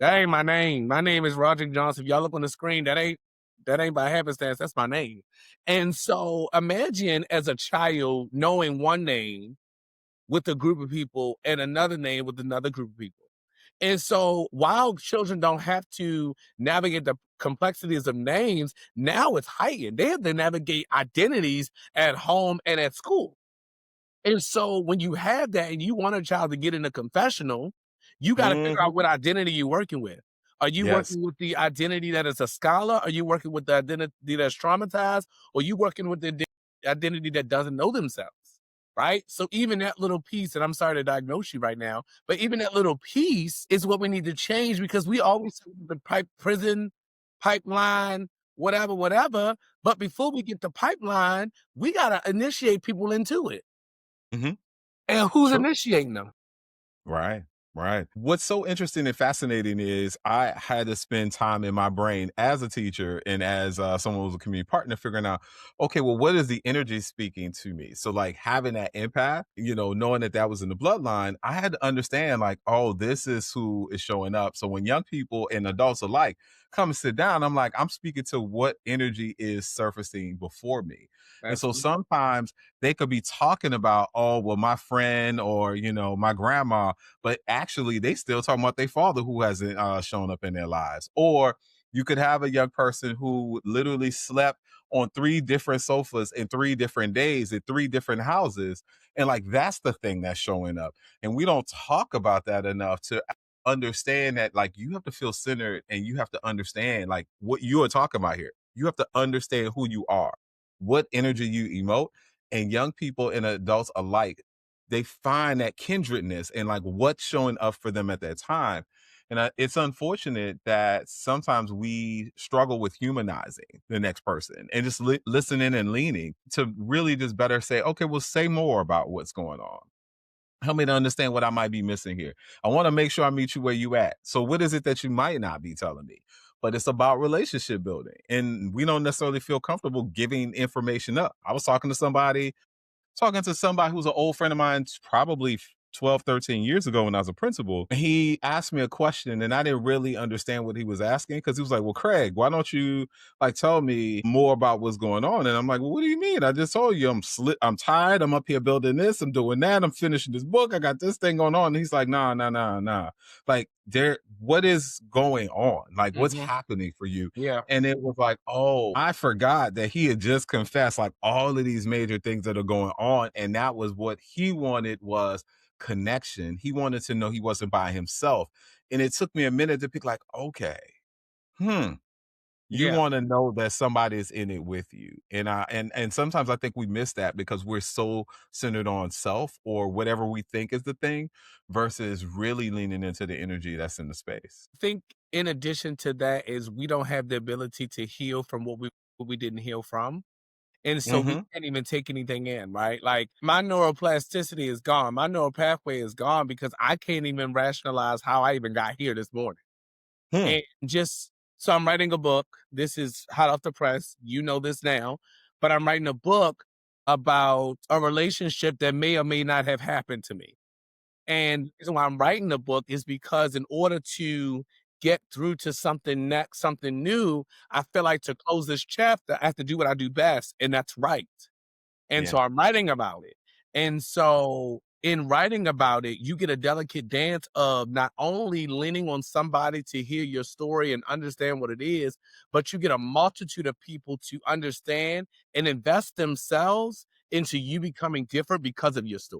That ain't my name. My name is Rodrick Johnson. If y'all look on the screen, that ain't by happenstance. That's my name. And so imagine as a child knowing one name with a group of people and another name with another group of people. And so while children don't have to navigate the complexities of names, now it's heightened. They have to navigate identities at home and at school. And so when you have that and you want a child to get in a confessional, you got to figure Mhm. out what identity you're working with. Are you Yes. working with the identity that is a scholar? Are you working with the identity that's traumatized? Or are you working with the identity that doesn't know themselves? Right. So even that little piece, and I'm sorry to diagnose you right now, but even that little piece is what we need to change because we always say the prison, pipeline, whatever, whatever. But before we get the pipeline, we got to initiate people into it. Mhm. And who's True. initiating them? Right, right. What's so interesting and fascinating is I had to spend time in my brain as a teacher and as someone who was a community partner figuring out, okay, well, what is the energy speaking to me? So, like having that empath, knowing that that was in the bloodline, I had to understand, like, oh, this is who is showing up. So, when young people and adults alike come and sit down, I'm like, I'm speaking to what energy is surfacing before me. And so Absolutely. sometimes they could be talking about, oh, well, my friend or, my grandma, but actually they still talking about their father who hasn't shown up in their lives. Or you could have a young person who literally slept on 3 different sofas in 3 different days in 3 different houses. And like, that's the thing that's showing up. And we don't talk about that enough to understand that, like, you have to feel centered and you have to understand like what you are talking about here. You have to understand who you are, what energy you emote, and young people and adults alike, they find that kindredness and like what's showing up for them at that time. And it's unfortunate that sometimes we struggle with humanizing the next person and just listening and leaning to really just better say, okay, well, say more about what's going on. Help me to understand what I might be missing here. I want to make sure I meet you where you at. So what is it that you might not be telling me? But it's about relationship building. And we don't necessarily feel comfortable giving information up. I was talking to somebody who's an old friend of mine, probably 12, 13 years ago when I was a principal. He asked me a question and I didn't really understand what he was asking because he was like, well, Craig, why don't you like tell me more about what's going on? And I'm like, well, what do you mean? I just told you I'm tired. I'm up here building this. I'm doing that. I'm finishing this book. I got this thing going on. And he's like, nah, nah, nah, nah. Like what is going on? Like what's Mhm. happening for you? Yeah. And it was like, oh, I forgot that he had just confessed like all of these major things that are going on. And that was what he wanted was connection. He wanted to know he wasn't by himself. And it took me a minute to pick like, okay, hmm. You Yeah. want to know that somebody's in it with you. And sometimes I think we miss that because we're so centered on self or whatever we think is the thing versus really leaning into the energy that's in the space. I think in addition to that is we don't have the ability to heal from what we didn't heal from. And so we Mhm. can't even take anything in, right? Like my neuroplasticity is gone. My neural pathway is gone because I can't even rationalize how I even got here this morning. Hmm. And just so I'm writing a book. This is hot off the press. You know this now, but I'm writing a book about a relationship that may or may not have happened to me. And the reason why I'm writing the book is because in order to get through to something next, something new, I feel like to close this chapter, I have to do what I do best, and that's write. And so Yeah. I'm writing about it. And so in writing about it, you get a delicate dance of not only leaning on somebody to hear your story and understand what it is, but you get a multitude of people to understand and invest themselves into you becoming different because of your story.